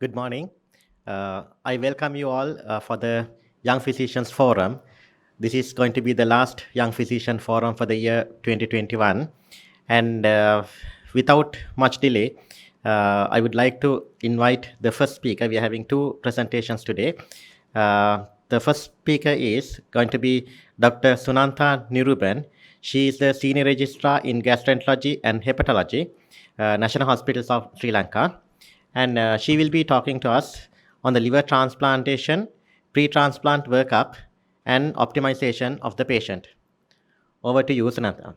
Good morning. I welcome you all for the Young Physicians Forum. This is going to be the last Young Physician Forum for the year 2021. And without much delay, I would like to invite the first speaker. We are having two presentations today. The first speaker is going to be Dr. Sunantha Niruban. She is the Senior Registrar in Gastroenterology and Hepatology, National Hospitals of Sri Lanka. And she will be talking to us on the liver transplantation, pre-transplant workup, and optimization of the patient. Over to you, Sunantha.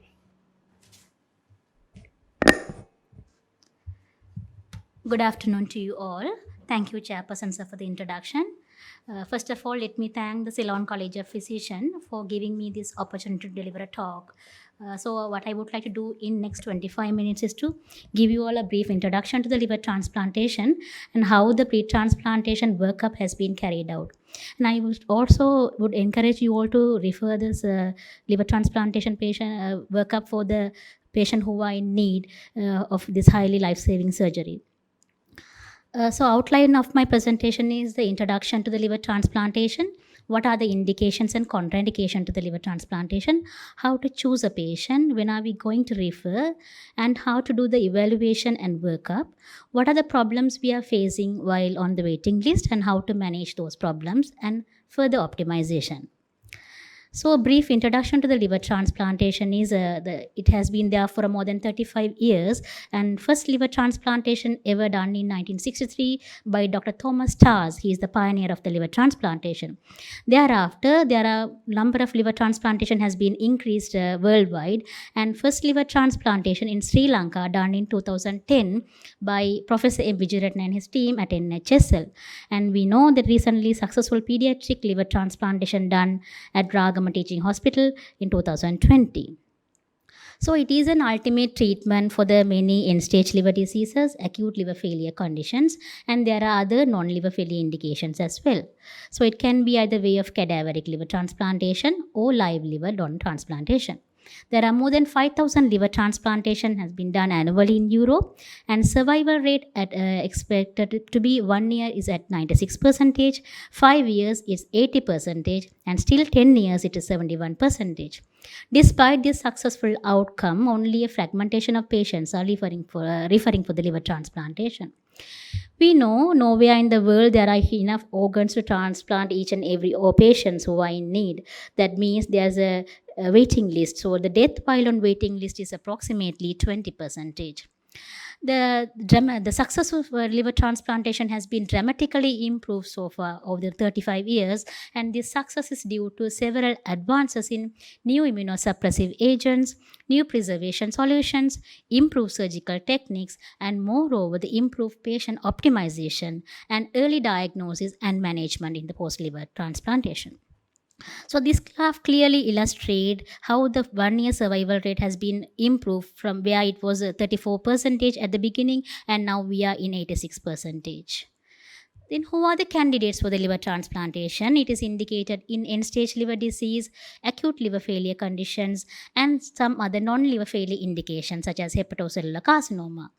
Good afternoon to you all. Thank you, Chairperson sir, for the introduction. First of all, let me thank the Ceylon College of Physicians for giving me this opportunity to deliver a talk. So what I would like to do in next 25 minutes is to give you all a brief introduction to the liver transplantation and how the pre-transplantation workup has been carried out. And I would encourage you all to refer this liver transplantation patient workup for the patient who are in need of this highly life-saving surgery. So outline of my presentation is the introduction to the liver transplantation. What are the indications and contraindication to the liver transplantation? How to choose a patient? When are we going to refer? And how to do the evaluation and workup? What are the problems we are facing while on the waiting list and how to manage those problems and further optimization? So a brief introduction to the liver transplantation is it has been there for more than 35 years, and first liver transplantation ever done in 1963 by Dr. Thomas Tars. He is the pioneer of the liver transplantation. Thereafter, there are number of liver transplantation has been increased worldwide, and first liver transplantation in Sri Lanka done in 2010 by Professor M. Vijayaratne and his team at NHSL. And we know that recently successful pediatric liver transplantation done at Ragama Teaching Hospital in 2020. So it is an ultimate treatment for the many end-stage liver diseases, acute liver failure conditions, and there are other non-liver failure indications as well. So it can be either way of cadaveric liver transplantation or live liver transplantation. There are more than 5,000 liver transplantation has been done annually in Europe, and survival rate expected to be 1 year is at 96%, 5 years is 80%, and still 10 years it is 71%. Despite this successful outcome, only a fragmentation of patients are referring for the liver transplantation. We know nowhere in the world there are enough organs to transplant each and every patients who are in need. That means there's a waiting list. So the death pile on waiting list is approximately 20%. The success of liver transplantation has been dramatically improved so far over the 35 years, and this success is due to several advances in new immunosuppressive agents, new preservation solutions, improved surgical techniques, and moreover the improved patient optimization and early diagnosis and management in the post-liver transplantation. So this graph clearly illustrates how the 1 year survival rate has been improved from where it was 34% at the beginning, and now we are in 86%. Then who are the candidates for the liver transplantation? It is indicated in end-stage liver disease, acute liver failure conditions, and some other non-liver failure indications such as hepatocellular carcinoma.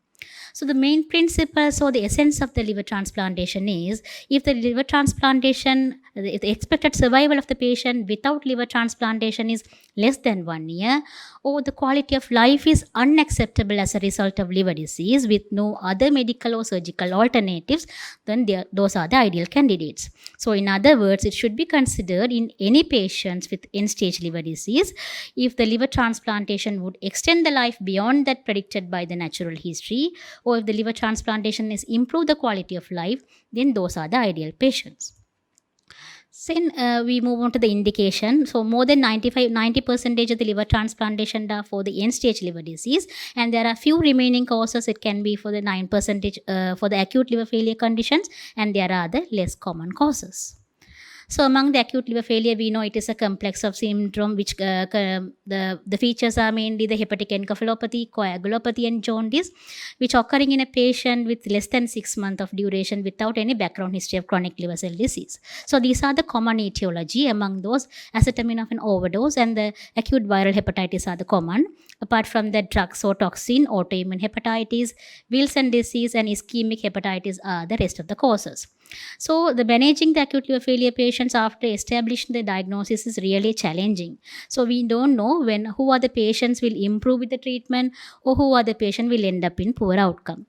So the main principle, so the essence of the liver transplantation is, if the liver transplantation, the expected survival of the patient without liver transplantation is less than 1 year, or the quality of life is unacceptable as a result of liver disease with no other medical or surgical alternatives, then those are the ideal candidates. So in other words, it should be considered in any patients with end-stage liver disease if the liver transplantation would extend the life beyond that predicted by the natural history, or if the liver transplantation is improve the quality of life, then those are the ideal patients. Then we move on to the indication. So more than 90% of the liver transplantation are for the end-stage liver disease, and there are few remaining causes. It can be for the 9% for the acute liver failure conditions, and there are other less common causes. So among the acute liver failure, we know it is a complex of syndrome which the features are mainly the hepatic encephalopathy, coagulopathy, and jaundice, which occurring in a patient with less than 6 months of duration without any background history of chronic liver cell disease. So these are the common etiology. Among those, acetaminophen overdose and the acute viral hepatitis are the common. Apart from that, drugs or toxin, autoimmune hepatitis, Wilson disease, and ischemic hepatitis are the rest of the causes. So the managing the acute liver failure patients after establishing the diagnosis is really challenging. So we don't know who are the patients will improve with the treatment or who are the patient will end up in poor outcome.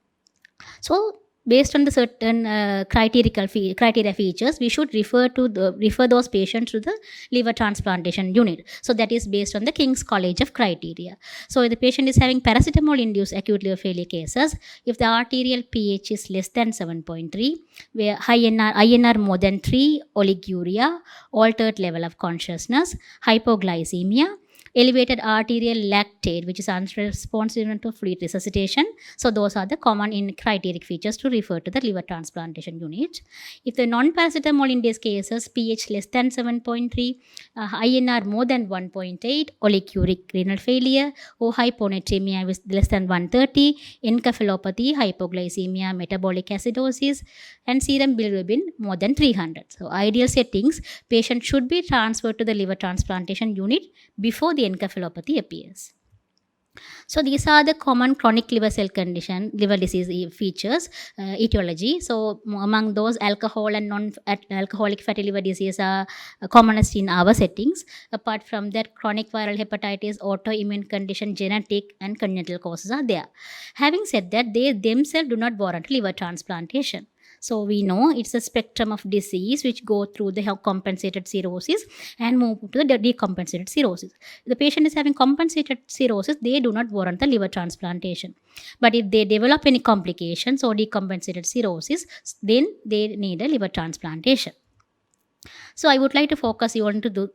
So based on the certain criteria features, we should refer those patients to the liver transplantation unit. So that is based on the King's College of criteria. So if the patient is having paracetamol induced acute liver failure cases, if the arterial pH is less than 7.3, where high INR more than 3, oliguria, altered level of consciousness, hypoglycemia, elevated arterial lactate, which is unresponsive to fluid resuscitation. So those are the common criteric features to refer to the liver transplantation unit. If the non-paracetamol in these cases, pH less than 7.3, INR more than 1.8, oliguric renal failure, or hyponatremia with less than 130, encephalopathy, hypoglycemia, metabolic acidosis, and serum bilirubin more than 300. So ideal settings, patient should be transferred to the liver transplantation unit before the encephalopathy appears. So these are the common chronic liver cell condition, liver disease features, etiology. So among those, alcohol and non-alcoholic fatty liver disease are commonest in our settings. Apart from that, chronic viral hepatitis, autoimmune condition, genetic and congenital causes are there. Having said that, they themselves do not warrant liver transplantation. So we know it's a spectrum of disease which go through the compensated cirrhosis and move to the decompensated cirrhosis. If the patient is having compensated cirrhosis, they do not warrant the liver transplantation. But if they develop any complications or decompensated cirrhosis, then they need a liver transplantation. So I would like to focus you on to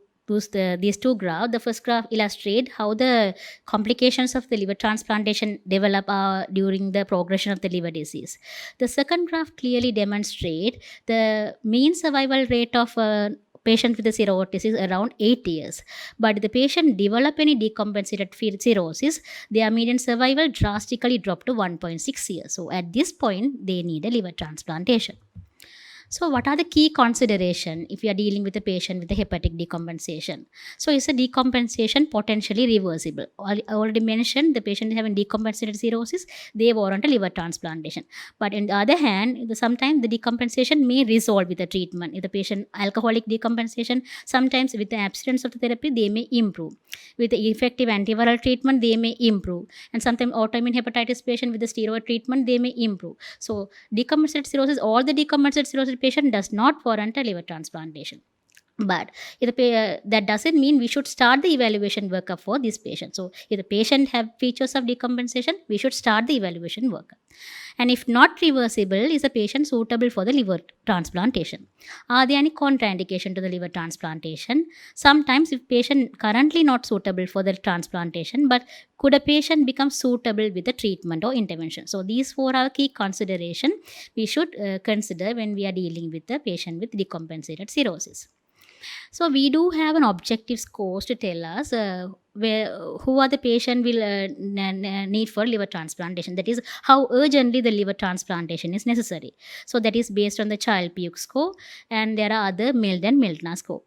these two graphs. The first graph illustrates how the complications of the liver transplantation develop during the progression of the liver disease. The second graph clearly demonstrates the mean survival rate of patient with the cirrhosis is around 8 years. But if the patient develop any decompensated cirrhosis, their median survival drastically dropped to 1.6 years. So at this point, they need a liver transplantation. So what are the key consideration if you are dealing with a patient with a hepatic decompensation? So is a decompensation potentially reversible? I already mentioned the patient is having decompensated cirrhosis, they warrant a liver transplantation. But on the other hand, sometimes the decompensation may resolve with the treatment. If the patient alcoholic decompensation, sometimes with the absence of the therapy, they may improve. With the effective antiviral treatment, they may improve. And sometimes autoimmune hepatitis patient with the steroid treatment, they may improve. So decompensated cirrhosis, all the decompensated cirrhosis patient does not warrant a liver transplantation. But that doesn't mean we should start the evaluation workup for this patient. So if the patient have features of decompensation, we should start the evaluation workup. And if not reversible, is the patient suitable for the liver transplantation? Are there any contraindication to the liver transplantation? Sometimes if patient currently not suitable for the transplantation, but could a patient become suitable with the treatment or intervention? So these four are key consideration we should consider when we are dealing with the patient with decompensated cirrhosis. So we do have an objective scores to tell us who are the patient will need for liver transplantation. That is how urgently the liver transplantation is necessary. So that is based on the Child-Pugh score, and there are other Mild and Miltner score.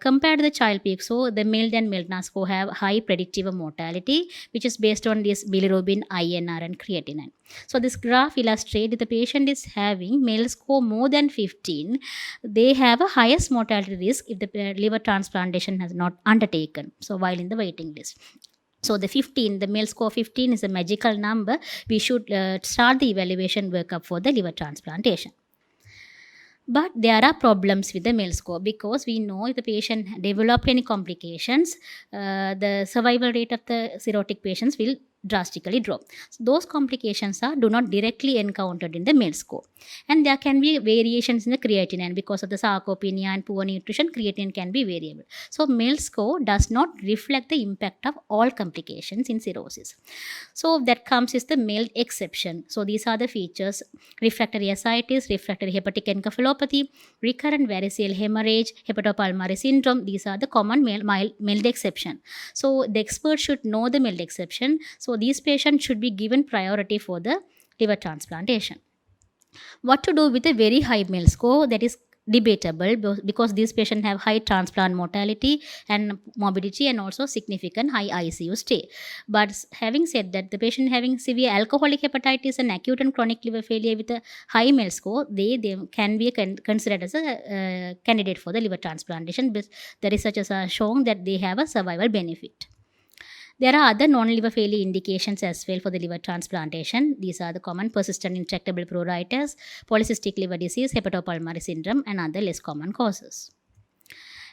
Compared to the Child-Pugh score, the Mild and Miltner score have high predictive mortality, which is based on this bilirubin, INR, and creatinine. So this graph illustrates if the patient is having MEL score more than 15, they have a highest mortality risk if the liver transplantation has not undertaken. So while in the waiting list. So the MEL score 15 is a magical number. We should start the evaluation workup for the liver transplantation. But there are problems with the MEL score because we know if the patient developed any complications, the survival rate of the cirrhotic patients will drastically drop. So those complications do not directly encountered in the MELD score. And there can be variations in the creatinine because of the sarcopenia and poor nutrition. Creatinine can be variable. So MELD score does not reflect the impact of all complications in cirrhosis. So that comes is the MELD exception. So these are the features: refractory ascites, refractory hepatic encephalopathy, recurrent variceal hemorrhage, hepatopulmonary syndrome. These are the common MELD exception. So the expert should know the MELD exception. So these patients should be given priority for the liver transplantation. What to do with a very high MELD score? That is debatable because these patients have high transplant mortality and morbidity and also significant high ICU stay. But having said that, the patient having severe alcoholic hepatitis and acute and chronic liver failure with a high MELD score, they can be considered as a candidate for the liver transplantation. But the researchers are showing that they have a survival benefit. There are other non-liver failure indications as well for the liver transplantation. These are the common persistent intractable pruritus, polycystic liver disease, hepatopulmonary syndrome, and other less common causes.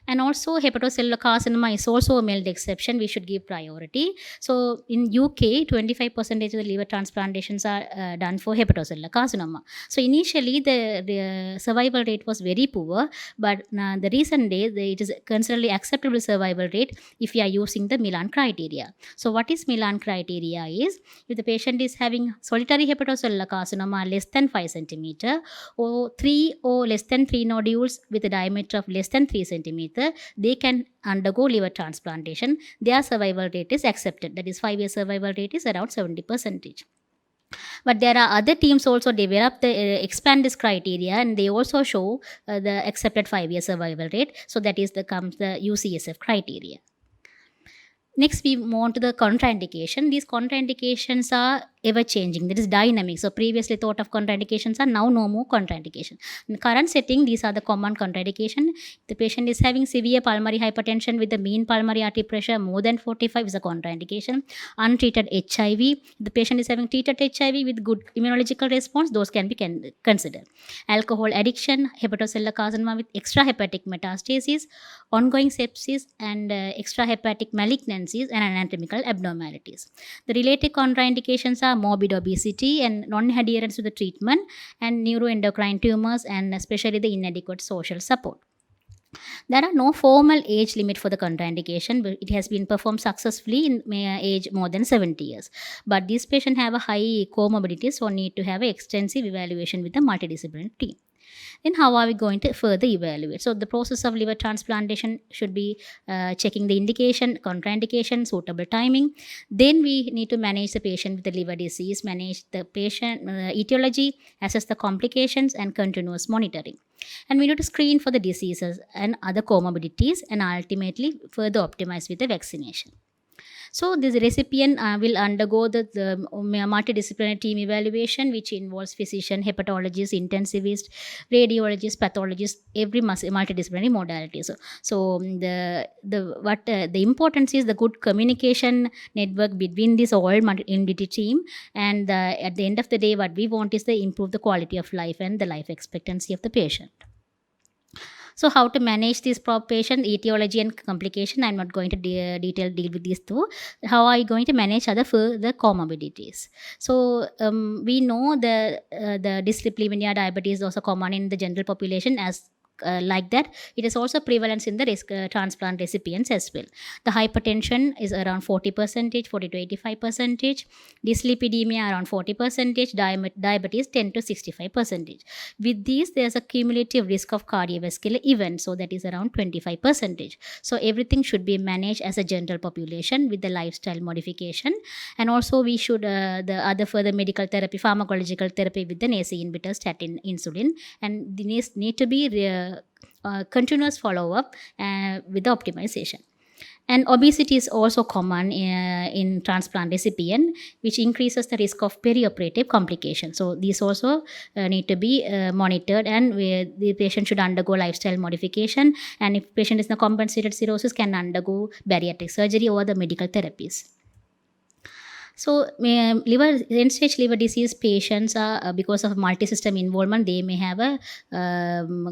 And also hepatocellular carcinoma is also a MELD exception. We should give priority. So in UK, 25% of the liver transplantations are done for hepatocellular carcinoma. So initially the survival rate was very poor, but the recent days it is considerably acceptable survival rate if we are using the Milan criteria. So what is Milan criteria is, if the patient is having solitary hepatocellular carcinoma less than 5 cm or 3 or less than 3 nodules with a diameter of less than 3 cm, they can undergo liver transplantation. Their survival rate is accepted. That is, 5-year survival rate is around 70%. But there are other teams also develop the expand this criteria, and they also show the accepted 5-year survival rate. So that is the UCSF criteria. Next, we move on to the contraindication. These contraindications are ever changing. That is dynamic. So previously thought of contraindications are now no more contraindication. In the current setting, these are the common contraindication. The patient is having severe pulmonary hypertension with the mean pulmonary artery pressure more than 45 is a contraindication. Untreated HIV. The patient is having treated HIV with good immunological response. Those can be considered. Alcohol addiction, hepatocellular carcinoma with extrahepatic metastasis, ongoing sepsis, and extrahepatic malignancies and anatomical abnormalities. The related contraindications are morbid obesity and non-adherence to the treatment and neuroendocrine tumors and especially the inadequate social support. There are no formal age limit for the contraindication, but it has been performed successfully in age more than 70 years. But these patients have a high comorbidities, so need to have an extensive evaluation with the multidisciplinary team. Then how are we going to further evaluate? So the process of liver transplantation should be checking the indication, contraindication, suitable timing. Then we need to manage the patient with the liver disease, manage the patient etiology, assess the complications, and continuous monitoring. And we need to screen for the diseases and other comorbidities, and ultimately further optimize with the vaccination. So this recipient will undergo the multidisciplinary team evaluation, which involves physician, hepatologist, intensivist, radiologist, pathologist, every multidisciplinary modality. So the importance is the good communication network between this all multidisciplinary team, and at the end of the day, what we want is to improve the quality of life and the life expectancy of the patient. So how to manage this patient, etiology and complication, I'm not going to deal with these two. How are you going to manage the comorbidities? So we know the dyslipidemia diabetes is also common in the general population as like that. It is also prevalence in the transplant recipients as well. The hypertension is around 40%, 40 to 85%. Dyslipidemia around 40%. Diabetes 10 to 65%. With these, there's a cumulative risk of cardiovascular events, so that is around 25%. So everything should be managed as a general population with the lifestyle modification, and also we should the other further medical therapy, pharmacological therapy with the NACE inhibitor, statin, insulin, and these need to be continuous follow-up with the optimization. And obesity is also common in transplant recipient, which increases the risk of perioperative complications. So these also need to be monitored, and the patient should undergo lifestyle modification, and if patient is in a compensated cirrhosis, can undergo bariatric surgery or the medical therapies. So, end-stage liver disease patients are because of multi-system involvement, they may have a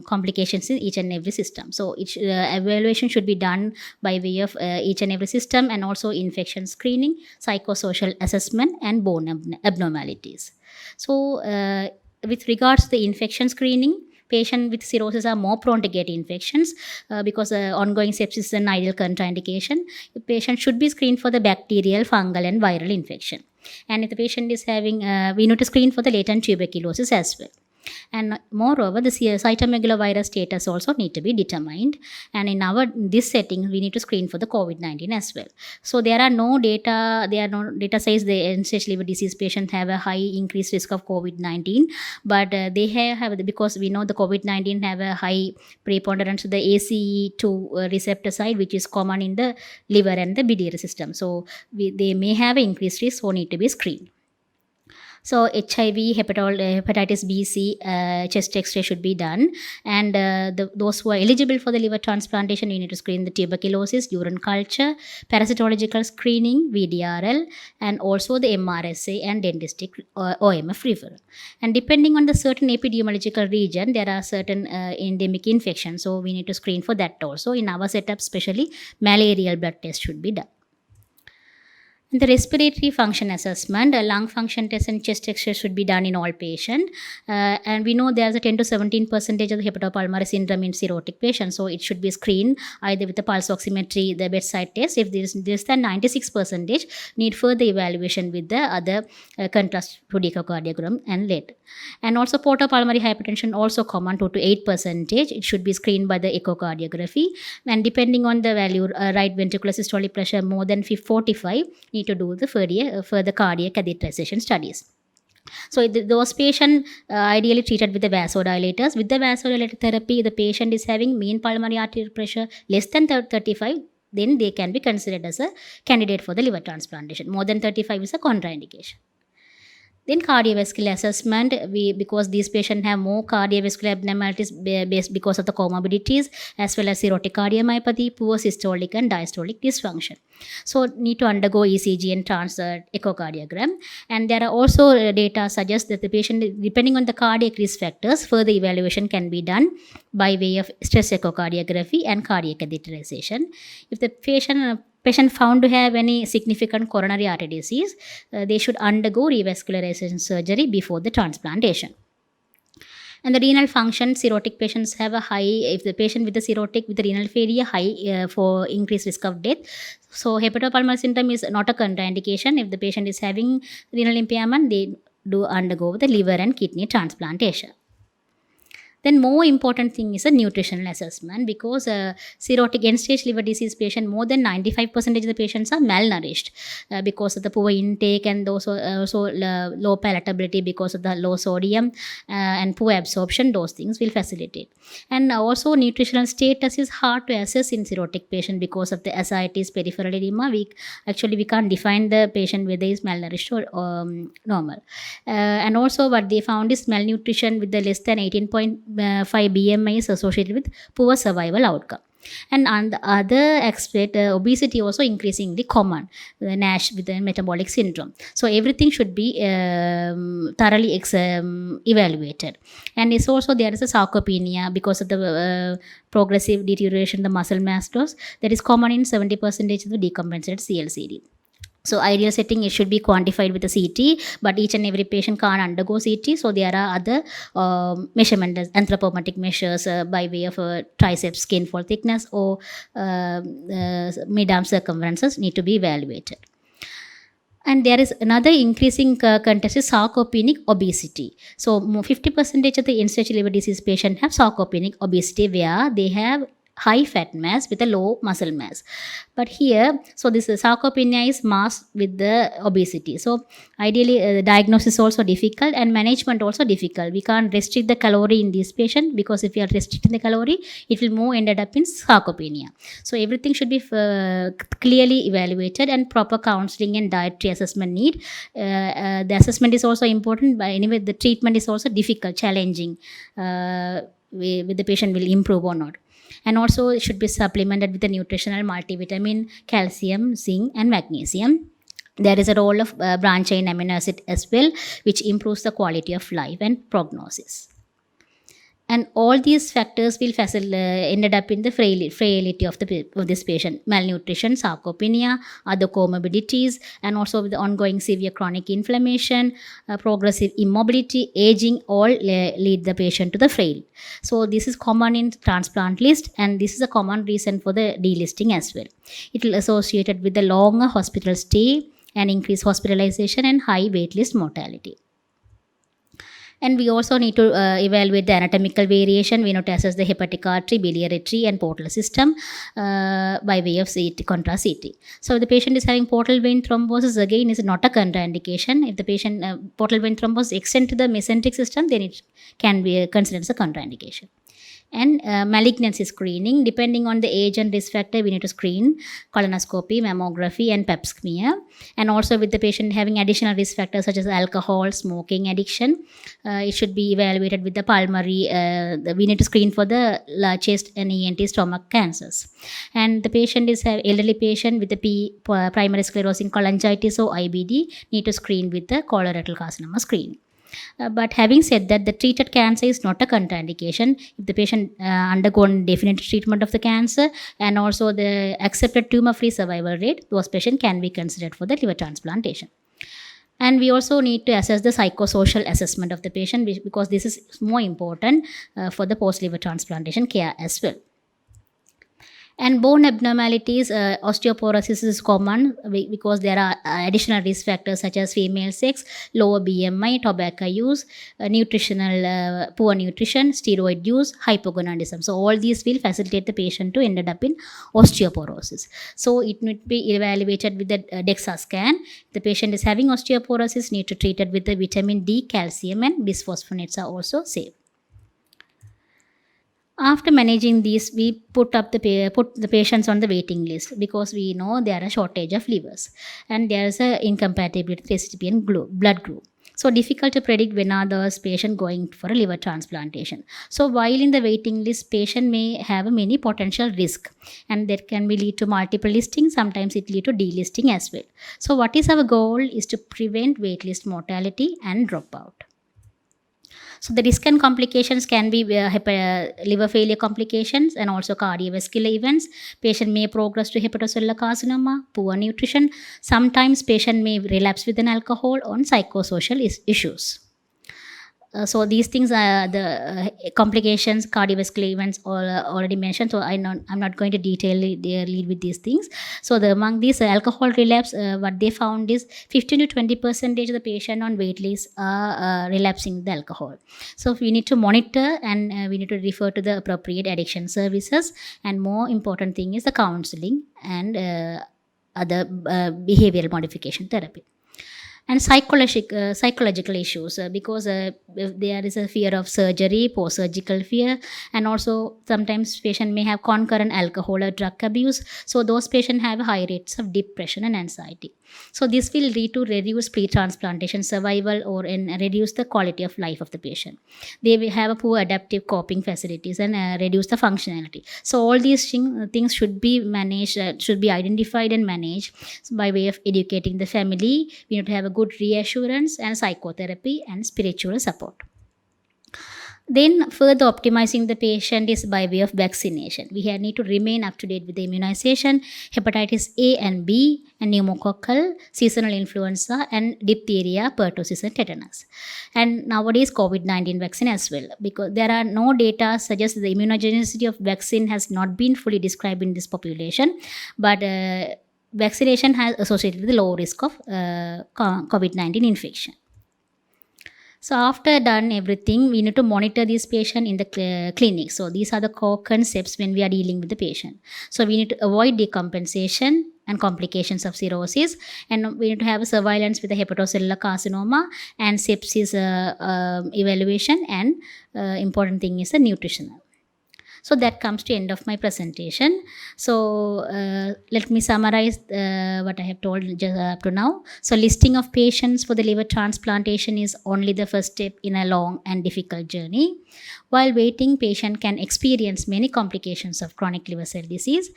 complications in each and every system. So, evaluation should be done by way of each and every system, and also infection screening, psychosocial assessment, and bone abnormalities. So, with regards to the infection screening, patients with cirrhosis are more prone to get infections because ongoing sepsis is an ideal contraindication. The patient should be screened for the bacterial, fungal, and viral infection. And if the patient is having, we need to screen for the latent tuberculosis as well. And moreover, the cytomegalovirus status also need to be determined. And in this setting, we need to screen for the COVID-19 as well. So there are no data says the end-stage liver disease patients have a high increased risk of COVID-19, but they have because we know the COVID-19 have a high preponderance to the ACE2 receptor side, which is common in the liver and the biliary system. So they may have an increased risk, so need to be screened. So HIV, hepatitis B, C, chest X-ray should be done. And those who are eligible for the liver transplantation, you need to screen the tuberculosis, urine culture, parasitological screening, VDRL, and also the MRSA and dendristic OMF referral. And depending on the certain epidemiological region, there are certain endemic infections. So we need to screen for that also. In our setup, especially malarial blood test should be done. The respiratory function assessment, lung function test and chest X-ray should be done in all patients. And we know there's a 10 to 17% of the hepatopulmonary syndrome in cirrhotic patients. So it should be screened either with the pulse oximetry, the bedside test. If there is less than 96%, need further evaluation with the other contrast to echocardiogram and later. And also portopulmonary hypertension also common 2 to 8%. It should be screened by the echocardiography. And depending on the value, right ventricular systolic pressure more than 45, need to do the further cardiac catheterization studies. So those patients ideally treated with the vasodilators. With the vasodilator therapy, the patient is having mean pulmonary arterial pressure less than 35, then they can be considered as a candidate for the liver transplantation. More than 35 is a contraindication. Then cardiovascular assessment, because these patients have more cardiovascular abnormalities based because of the comorbidities, as well as cirrhotic cardiomyopathy, poor systolic and diastolic dysfunction. So need to undergo ECG and echocardiogram. And there are also data suggest that the patient, depending on the cardiac risk factors, further evaluation can be done by way of stress echocardiography and cardiac catheterization. If the patient found to have any significant coronary artery disease, they should undergo revascularization surgery before the transplantation. And the renal function, cirrhotic patients have a high, if the patient with the cirrhotic with the renal failure, high for increased risk of death. So hepatopulmonary syndrome is not a contraindication. If the patient is having renal impairment, they do undergo the liver and kidney transplantation. Then more important thing is a nutritional assessment, because cirrhotic end-stage liver disease patient, more than 95% of the patients are malnourished because of the poor intake, and also low palatability because of the low sodium and poor absorption. Those things will facilitate. And also nutritional status is hard to assess in cirrhotic patient because of the ascites, peripheral edema. We can't define the patient whether is malnourished or normal. And also what they found is malnutrition with the less than 18.5 BMI is associated with poor survival outcome. And on the other aspect, obesity also increasingly common, the NASH with the metabolic syndrome. So everything should be thoroughly evaluated. And it's also there is a sarcopenia because of the progressive deterioration of the muscle mass loss that is common in 70% of the decompensated CLCD. So ideal setting, it should be quantified with a CT, but each and every patient can't undergo CT. So there are other measurements, anthropometric measures by way of triceps skin fold thickness or mid-arm circumferences need to be evaluated. And there is another increasing contest is sarcopenic obesity. So 50% of the end-stage liver disease patients have sarcopenic obesity, where they have high fat mass with a low muscle mass. But here, so this sarcopenia is masked with the obesity. So ideally, the diagnosis is also difficult and management also difficult. We can't restrict the calorie in this patient, because if we are restricting the calorie, it will more ended up in sarcopenia. So everything should be clearly evaluated, and proper counseling and dietary assessment need. The assessment is also important, but anyway, the treatment is also difficult, challenging, whether the patient will improve or not. And also it should be supplemented with the nutritional multivitamin, calcium, zinc, and magnesium. There is a role of branch chain amino acid as well, which improves the quality of life and prognosis. And all these factors will ended up in the frailty of this patient: malnutrition, sarcopenia, other comorbidities, and also with the ongoing severe chronic inflammation, progressive immobility, aging, all lead the patient to the frail. So this is common in transplant list, and this is a common reason for the delisting as well. It will associated with the longer hospital stay and increased hospitalization and high wait list mortality. And we also need to evaluate the anatomical variation. We need to assess the hepatic artery, biliary, and portal system by way of CT, contrast CT. So if the patient is having portal vein thrombosis, again, is not a contraindication. If the patient portal vein thrombosis extend to the mesenteric system, then it can be considered as a contraindication. And malignancy screening, depending on the age and risk factor, we need to screen colonoscopy, mammography, and pap smear. And also with the patient having additional risk factors such as alcohol, smoking, addiction, it should be evaluated with the pulmonary. We need to screen for the chest and ENT stomach cancers. And the patient is an elderly patient with the primary sclerosing cholangitis or IBD, need to screen with the colorectal carcinoma screening. But having said that, the treated cancer is not a contraindication if the patient undergone definitive treatment of the cancer and also the accepted tumor-free survival rate, those patients can be considered for the liver transplantation. And we also need to assess the psychosocial assessment of the patient because this is more important for the post-liver transplantation care as well. And bone abnormalities, osteoporosis is common because there are additional risk factors such as female sex, lower BMI, tobacco use, nutritional poor nutrition, steroid use, hypogonadism. So all these will facilitate the patient to end up in osteoporosis. So it need to be evaluated with the DEXA scan. The patient is having osteoporosis, need to treat it with the vitamin D, calcium, and bisphosphonates are also safe. After managing these, we put the patients on the waiting list because we know there are a shortage of livers and there is a incompatibility with recipient blood group. So difficult to predict when are those patients going for a liver transplantation. So while in the waiting list, patient may have many potential risk and that can be lead to multiple listing. Sometimes it lead to delisting as well. So what is our goal is to prevent waitlist mortality and dropout. So the risk and complications can be liver failure complications and also cardiovascular events. Patient may progress to hepatocellular carcinoma, poor nutrition. Sometimes patient may relapse with an alcohol on psychosocial issues. So these things are the complications, cardiovascular events already mentioned. So I'm not going to lead with these things. So among these alcohol relapse, what they found is 15 to 20% of the patient on wait list are relapsing the alcohol. So we need to monitor and we need to refer to the appropriate addiction services. And more important thing is the counseling and other behavioral modification therapy. And psychological issues because there is a fear of surgery, post-surgical fear, and also sometimes patient may have concurrent alcohol or drug abuse. So those patients have high rates of depression and anxiety. So this will lead to reduce pre-transplantation survival or reduce the quality of life of the patient. They will have a poor adaptive coping facilities and reduce the functionality. So all these things should be managed, should be identified and managed by way of educating the family. We need to have a good reassurance and psychotherapy and spiritual support. Then further optimizing the patient is by way of vaccination. We need to remain up to date with the immunization, hepatitis A and B, and pneumococcal, seasonal influenza, and diphtheria, pertussis, and tetanus. And nowadays COVID-19 vaccine as well, because there are no data suggest the immunogenicity of vaccine has not been fully described in this population, but vaccination has associated with the low risk of COVID-19 infection. So after done everything, we need to monitor this patient in the clinic. So these are the core concepts when we are dealing with the patient. So we need to avoid decompensation and complications of cirrhosis, and we need to have a surveillance with the hepatocellular carcinoma and sepsis evaluation, and important thing is the nutritional. So that comes to end of my presentation. So let me summarize what I have told just up to now. So listing of patients for the liver transplantation is only the first step in a long and difficult journey. While waiting, patient can experience many complications of chronic liver cell disease.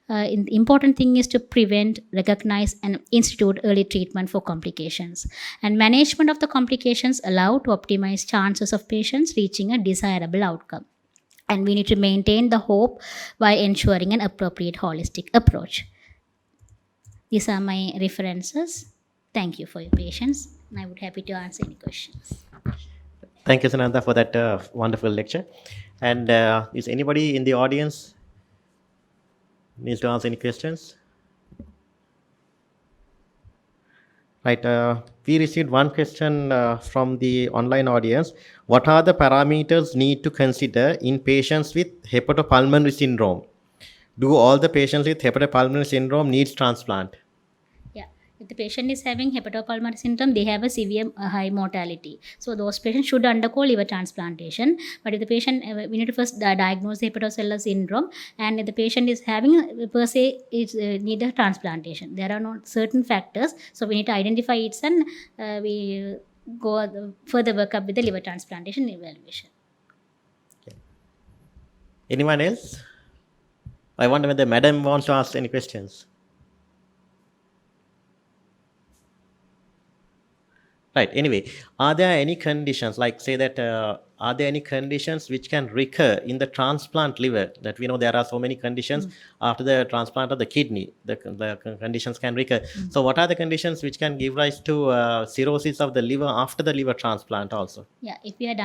The important thing is to prevent, recognize, and institute early treatment for complications. And management of the complications allow to optimize chances of patients reaching a desirable outcome. And we need to maintain the hope while ensuring an appropriate holistic approach. These are my references. Thank you for your patience. I would be happy to answer any questions. Thank you, Sananda, for that wonderful lecture. And is anybody in the audience needs to ask any questions? Right. We received one question from the online audience. What are the parameters need to consider in patients with hepatopulmonary syndrome? Do all the patients with hepatopulmonary syndrome needs transplant? Yeah, if the patient is having hepatopulmonary syndrome, they have a severe high mortality. So those patients should undergo liver transplantation. But if the patient, we need to first diagnose the hepatocellular syndrome, and if the patient is having per se is need a transplantation. There are not certain factors, so we need to identify it, and we go further work up with the liver transplantation evaluation. Okay. Anyone else? I wonder whether Madam wants to ask any questions. Right. Anyway, are there any conditions, like say that, are there any conditions which can recur in the transplant liver? That we know there are so many conditions after the transplant of the kidney, the conditions can recur. So what are the conditions which can give rise to cirrhosis of the liver after the liver transplant also? Yeah, if we are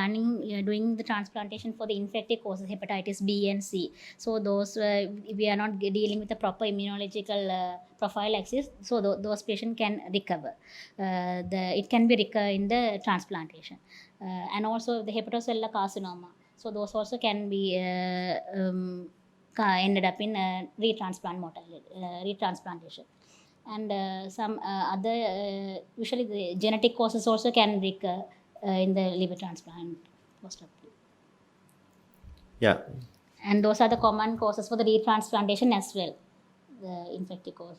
doing the transplantation for the infected causes, hepatitis B and C, so those if we are not dealing with the proper immunological prophylaxis, so those patients can recover. It can be recur in the transplantation, and also the hepatocellular carcinoma. So those also can be ended up in retransplantation. And some other usually the genetic causes also can recur in the liver transplant post-op. Yeah. And those are the common causes for the retransplantation as well, the infected cause.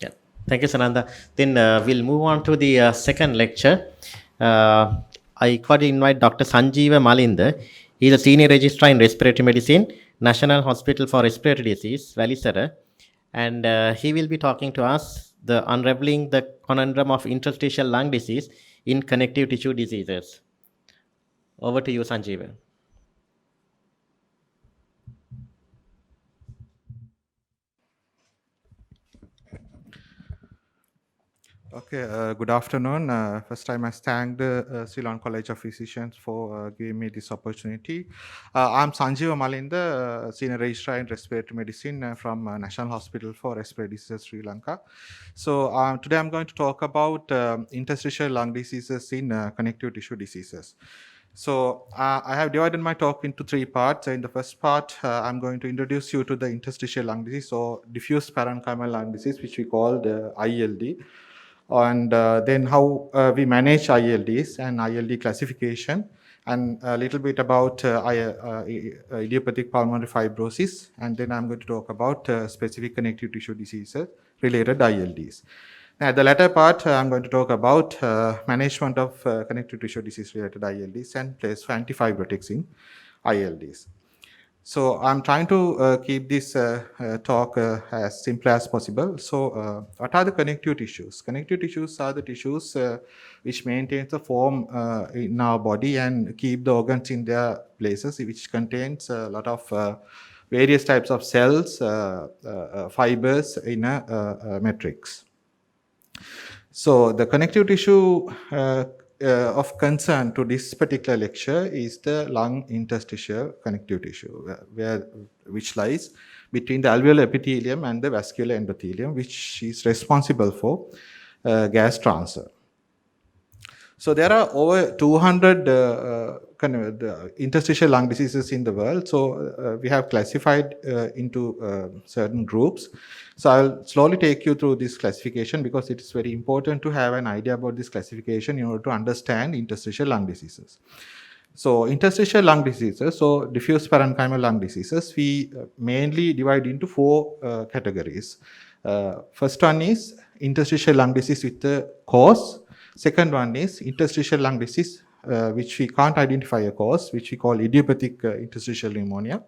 Yeah. Thank you, Sananda. Then we'll move on to the second lecture. I got to invite Dr. Sanjeeva Malinda. He is a senior registrar in respiratory medicine, National Hospital for Respiratory Disease, Valisara. And he will be talking to us the unraveling the conundrum of interstitial lung disease in connective tissue diseases. Over to you, Sanjeeva. Okay, good afternoon. First, I must thank the Ceylon College of Physicians for giving me this opportunity. I'm Sanjeeva Malinda, Senior Registrar in Respiratory Medicine from National Hospital for Respiratory Diseases, Sri Lanka. So today I'm going to talk about interstitial lung diseases in connective tissue diseases. So I have divided my talk into three parts. In the first part, I'm going to introduce you to the interstitial lung disease or diffuse parenchymal lung disease, which we call the ILD. And then how we manage ILDs and ILD classification, and a little bit about idiopathic pulmonary fibrosis, and then I'm going to talk about specific connective tissue diseases related ILDs. Now, the latter part, I'm going to talk about management of connective tissue disease related ILDs and place for antifibrotics in ILDs. So I'm trying to keep this talk as simple as possible. So what are the connective tissues? Connective tissues are the tissues which maintain the form in our body and keep the organs in their places, which contains a lot of various types of cells, fibers in a matrix. So the connective tissue of concern to this particular lecture is the lung interstitial connective tissue, which lies between the alveolar epithelium and the vascular endothelium, which is responsible for gas transfer. So there are over 200 interstitial lung diseases in the world. So we have classified into certain groups. So I'll slowly take you through this classification because it is very important to have an idea about this classification in order to understand interstitial lung diseases. So interstitial lung diseases, so diffuse parenchymal lung diseases, we mainly divide into four categories. First one is interstitial lung disease with the cause. Second one is interstitial lung disease, which we can't identify a cause, which we call idiopathic interstitial pneumonia.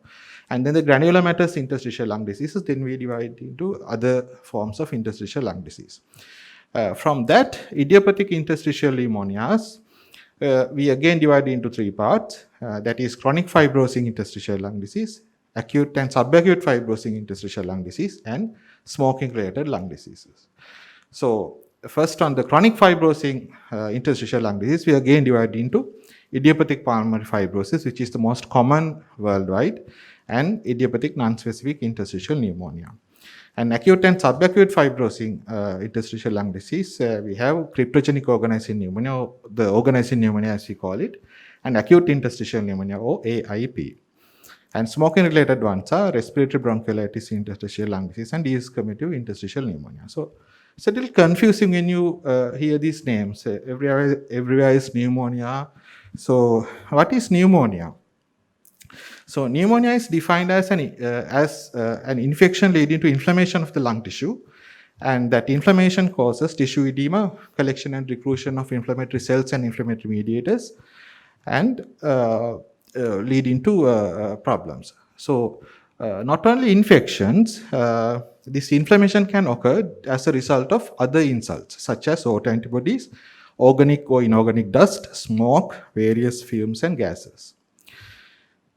And then the granular matters interstitial lung diseases, then we divide into other forms of interstitial lung disease. From that, idiopathic interstitial pneumonias, we again divide into three parts. That is chronic fibrosing interstitial lung disease, acute and subacute fibrosing interstitial lung disease, and smoking-related lung diseases. So first on the chronic fibrosing interstitial lung disease, we again divide into idiopathic pulmonary fibrosis, which is the most common worldwide, and idiopathic non-specific interstitial pneumonia. And acute and subacute fibrosing interstitial lung disease, we have cryptogenic organizing pneumonia, or the organizing pneumonia as we call it, and acute interstitial pneumonia, or AIP. And smoking-related ones are respiratory bronchiolitis interstitial lung disease and decompensative interstitial pneumonia. So it's a little confusing when you hear these names. Everywhere is pneumonia. So what is pneumonia? So pneumonia is defined as an infection leading to inflammation of the lung tissue, and that inflammation causes tissue edema, collection and recruitment of inflammatory cells and inflammatory mediators, and leading to problems. So not only infections, this inflammation can occur as a result of other insults such as autoantibodies, organic or inorganic dust, smoke, various fumes and gases.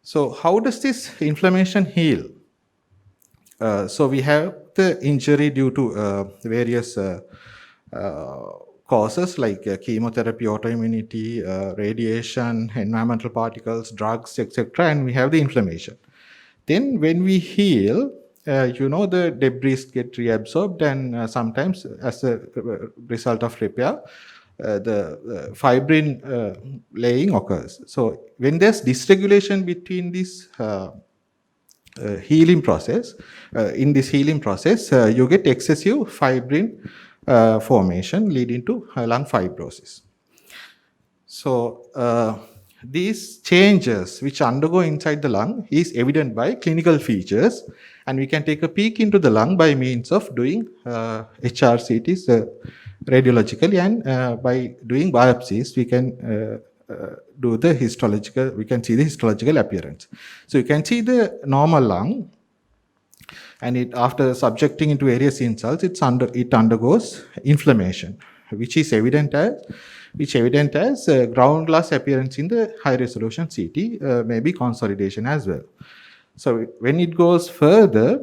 So how does this inflammation heal? So we have the injury due to various causes like chemotherapy, autoimmunity, radiation, environmental particles, drugs, etc. And we have the inflammation. Then when we heal, the debris get reabsorbed, and sometimes as a result of repair, the fibrin laying occurs. So when there's dysregulation between this healing process, in this healing process, you get excessive fibrin formation leading to lung fibrosis. So these changes which undergo inside the lung is evident by clinical features, and we can take a peek into the lung by means of doing HRCTs radiologically, and by doing biopsies we can do the histological, we can see the histological appearance. So you can see the normal lung, and it, after subjecting into various insults, it undergoes inflammation, which evident as ground glass appearance in the high resolution CT, maybe consolidation as well. So when it goes further,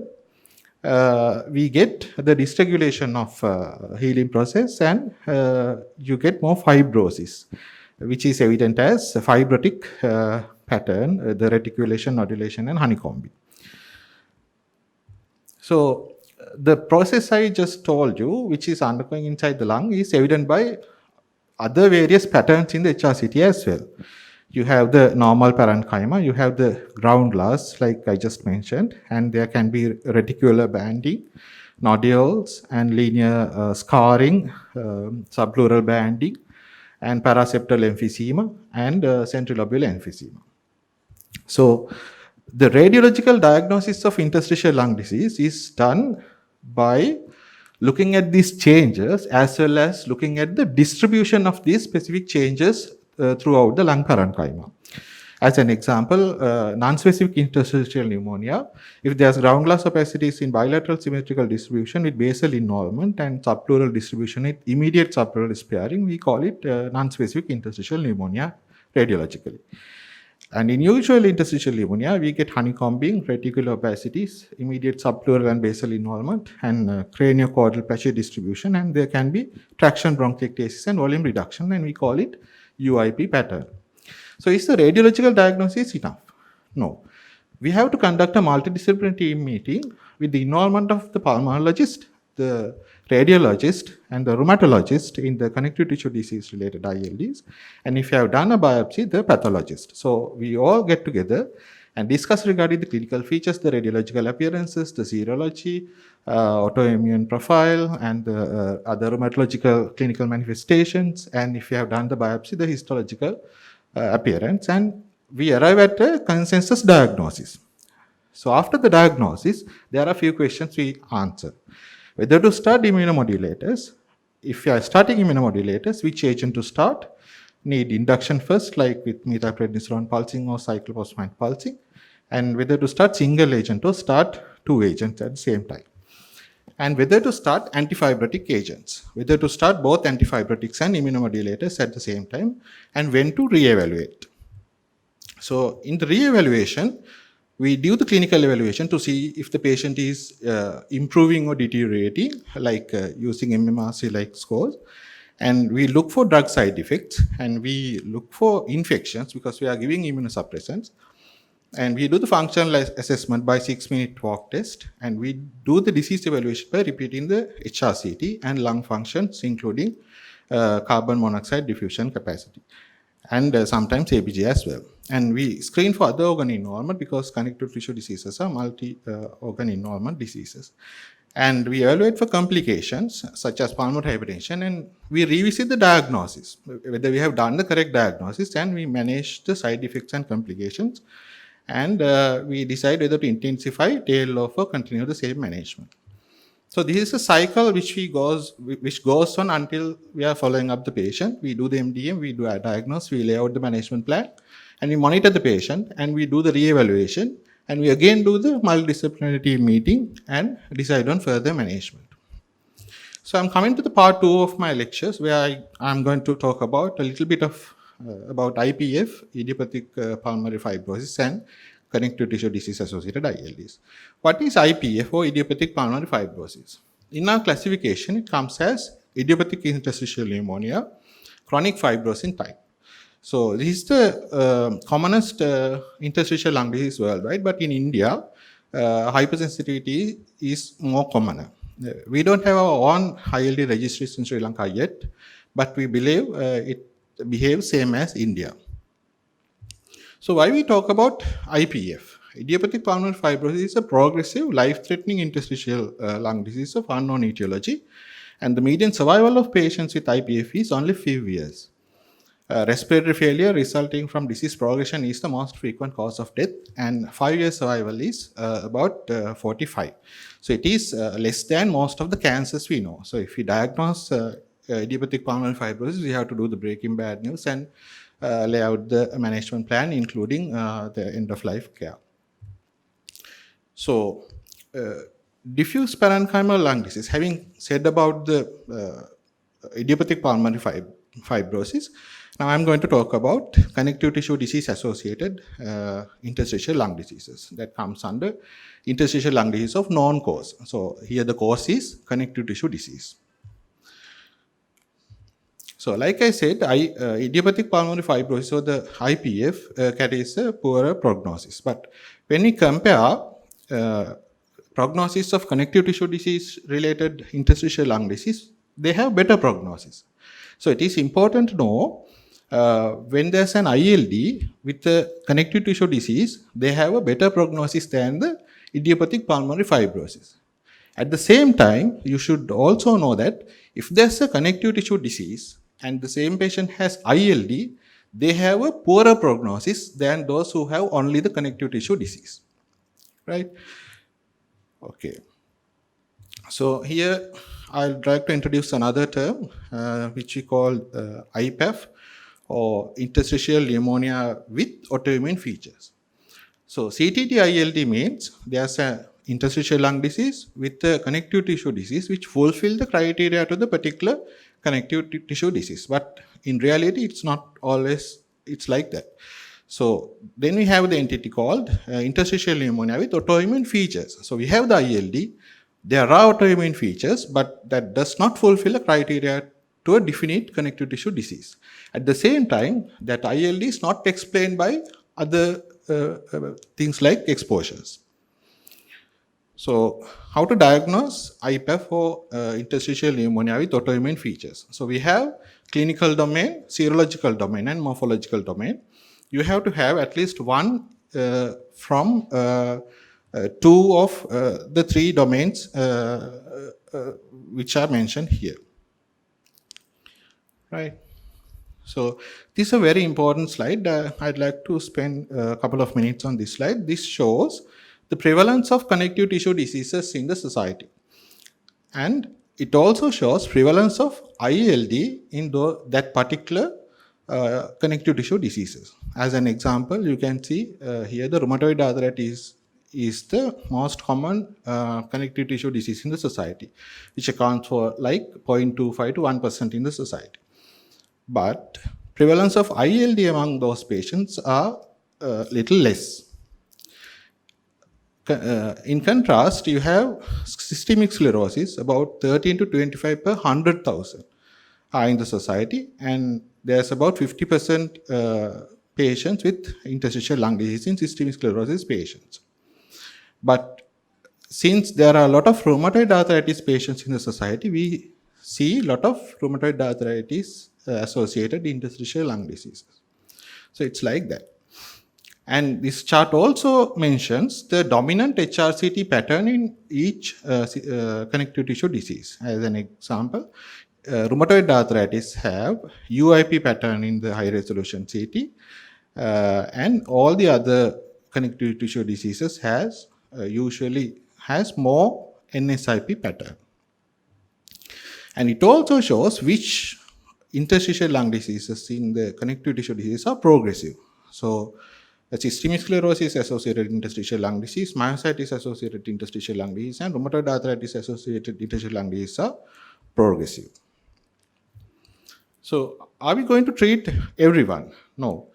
we get the dysregulation of healing process, and you get more fibrosis, which is evident as a fibrotic pattern, the reticulation, nodulation, and honeycombing. So the process I just told you, which is undergoing inside the lung, is evident by other various patterns in the HRCT as well. You have the normal parenchyma, you have the ground glass, like I just mentioned, and there can be reticular banding, nodules, and linear scarring, subpleural banding, and paraseptal emphysema, and central lobular emphysema. So the radiological diagnosis of interstitial lung disease is done by looking at these changes as well as looking at the distribution of these specific changes throughout the lung parenchyma. As an example, non-specific interstitial pneumonia, if there's ground glass opacities in bilateral symmetrical distribution with basal involvement and subpleural distribution with immediate subpleural sparing, we call it non-specific interstitial pneumonia radiologically. And in usual interstitial pneumonia, we get honeycombing, reticular opacities, immediate subpleural and basal involvement, and craniocaudal patchy distribution, and there can be traction bronchiectasis and volume reduction, and we call it UIP pattern. So is the radiological diagnosis enough? No. We have to conduct a multidisciplinary team meeting with the involvement of the pulmonologist, the radiologist, and the rheumatologist in the connective tissue disease related ILDs, and if you have done a biopsy, the pathologist. So we all get together and discuss regarding the clinical features, the radiological appearances, the serology, autoimmune profile, and the other rheumatological clinical manifestations, and if you have done the biopsy, the histological appearance, and we arrive at a consensus diagnosis. So after the diagnosis, there are a few questions we answer. Whether to start immunomodulators. If you are starting immunomodulators, which agent to start? Need induction first, like with methylprednisolone pulsing or cyclophosphamide pulsing, and whether to start single agent or start two agents at the same time. And whether to start antifibrotic agents, whether to start both antifibrotics and immunomodulators at the same time, and when to reevaluate. So in the re-evaluation, we do the clinical evaluation to see if the patient is improving or deteriorating, like using MMRC-like scores. And we look for drug side effects, and we look for infections because we are giving immunosuppressants. And we do the functional assessment by 6-minute walk test, and we do the disease evaluation by repeating the HRCT and lung functions, including carbon monoxide diffusion capacity, and sometimes ABG as well. And we screen for other organ involvement because connective tissue diseases are multi-organ involvement diseases. And we evaluate for complications such as pulmonary hypertension, and we revisit the diagnosis, whether we have done the correct diagnosis, and we manage the side effects and complications. And we decide whether to intensify, tail off, or continue the same management. So this is a cycle which goes on until we are following up the patient. We do the MDM, we do a diagnosis, we lay out the management plan, and we monitor the patient, and we do the re-evaluation, and we again do the multidisciplinary team meeting and decide on further management. So I'm coming to the part 2 of my lectures, where I'm going to talk about a little bit of about IPF, idiopathic pulmonary fibrosis, and connective tissue disease associated ILDs. What is IPF, or idiopathic pulmonary fibrosis? In our classification, it comes as idiopathic interstitial pneumonia, chronic fibrosis type. So this is the commonest interstitial lung disease worldwide, but in India, hypersensitivity is more common. We don't have our own ILD registries in Sri Lanka yet, but we believe it behaves same as India. So why we talk about IPF? Idiopathic pulmonary fibrosis is a progressive, life-threatening interstitial lung disease of unknown etiology, and the median survival of patients with IPF is only few years. Respiratory failure resulting from disease progression is the most frequent cause of death, and 5-year survival is about 45. So it is less than most of the cancers we know. So if we diagnose idiopathic pulmonary fibrosis, we have to do the breaking bad news and lay out the management plan, including the end-of-life care. So diffuse parenchymal lung disease. Having said about the idiopathic pulmonary fibrosis, now I'm going to talk about connective tissue disease associated interstitial lung diseases that comes under interstitial lung disease of known cause. So here the cause is connective tissue disease. So like I said, idiopathic pulmonary fibrosis, or the IPF, carries a poorer prognosis. But when we compare prognosis of connective tissue disease related interstitial lung disease, they have better prognosis. So it is important to know when there's an ILD with the connective tissue disease, they have a better prognosis than the idiopathic pulmonary fibrosis. At the same time, you should also know that if there's a connective tissue disease and the same patient has ILD, they have a poorer prognosis than those who have only the connective tissue disease, right? Okay. So here I'd like to introduce another term which we call IPF, or interstitial pneumonia with autoimmune features. So CTD-ILD means there's a interstitial lung disease with a connective tissue disease which fulfill the criteria to the particular connective tissue disease. But in reality, it's not always, it's like that. So then we have the entity called interstitial pneumonia with autoimmune features. So we have the ILD, there are autoimmune features, but that does not fulfill the criteria to a definite connective tissue disease. At the same time, that ILD is not explained by other things like exposures. So how to diagnose IPF or interstitial pneumonia with autoimmune features? So we have clinical domain, serological domain, and morphological domain. You have to have at least one from 2 of the 3 domains which are mentioned here, right? So this is a very important slide. I'd like to spend a couple of minutes on this slide. This shows the prevalence of connective tissue diseases in the society. And it also shows prevalence of ILD in that particular connective tissue diseases. As an example, you can see here the rheumatoid arthritis is the most common connective tissue disease in the society, which accounts for like 0.25 to 1% in the society. But prevalence of ILD among those patients are little less. In contrast, you have systemic sclerosis, about 13 to 25 per 100,000 are in the society, and there's about 50% patients with interstitial lung disease in systemic sclerosis patients. But since there are a lot of rheumatoid arthritis patients in the society, we see a lot of rheumatoid arthritis associated interstitial lung diseases. So it's like that. And this chart also mentions the dominant HRCT pattern in each connective tissue disease. As an example, rheumatoid arthritis have UIP pattern in the high resolution CT, and all the other connective tissue diseases usually has more NSIP pattern. And it also shows which interstitial lung diseases in the connective tissue disease are progressive. So systemic sclerosis associated interstitial lung disease, myositis associated interstitial lung disease, and rheumatoid arthritis associated interstitial lung disease are progressive. So are we going to treat everyone? No.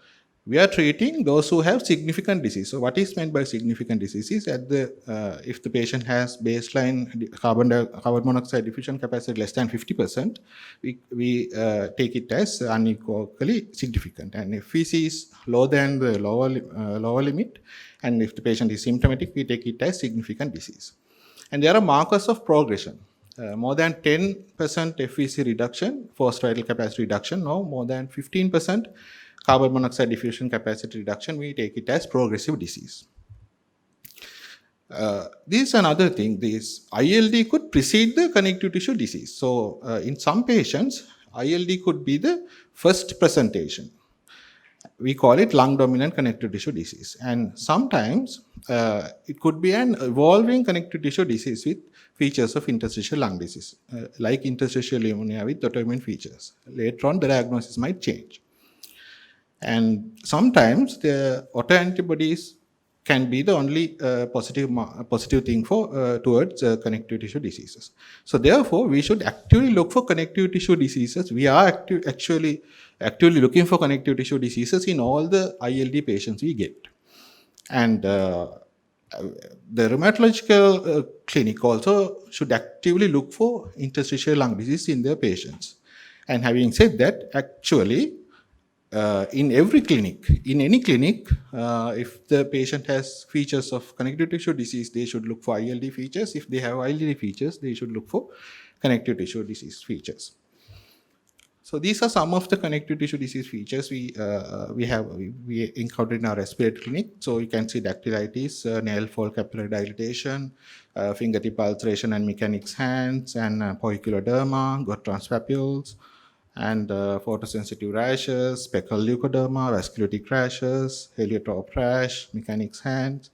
We are treating those who have significant disease. So what is meant by significant disease is if the patient has baseline carbon monoxide diffusion capacity less than 50%, we take it as unequivocally significant. And if FVC is lower than the lower limit, and if the patient is symptomatic, we take it as significant disease. And there are markers of progression. More than 10% FVC reduction, forced vital capacity reduction, or more than 15% carbon monoxide diffusion capacity reduction, we take it as progressive disease. This is another thing. This ILD could precede the connective tissue disease. So in some patients, ILD could be the first presentation. We call it lung dominant connective tissue disease. And sometimes it could be an evolving connective tissue disease with features of interstitial lung disease, like interstitial pneumonia with autoimmune features. Later on, the diagnosis might change. And sometimes the autoantibodies can be the only positive thing towards connective tissue diseases. So therefore, we should actively look for connective tissue diseases. We are actually actively looking for connective tissue diseases in all the ILD patients we get. And the rheumatological clinic also should actively look for interstitial lung disease in their patients. And having said that, actually, in every clinic, in any clinic, if the patient has features of connective tissue disease, they should look for ILD features. If they have ILD features, they should look for connective tissue disease features. So these are some of the connective tissue disease features we encountered in our respiratory clinic. So you can see dactylitis, nail fold capillary dilatation, fingertip ulceration and mechanics hands, and poikiloderma, got transpapules, and photosensitive rashes, speckled leukoderma, vasculitic rashes, heliotrope rash, mechanics hands,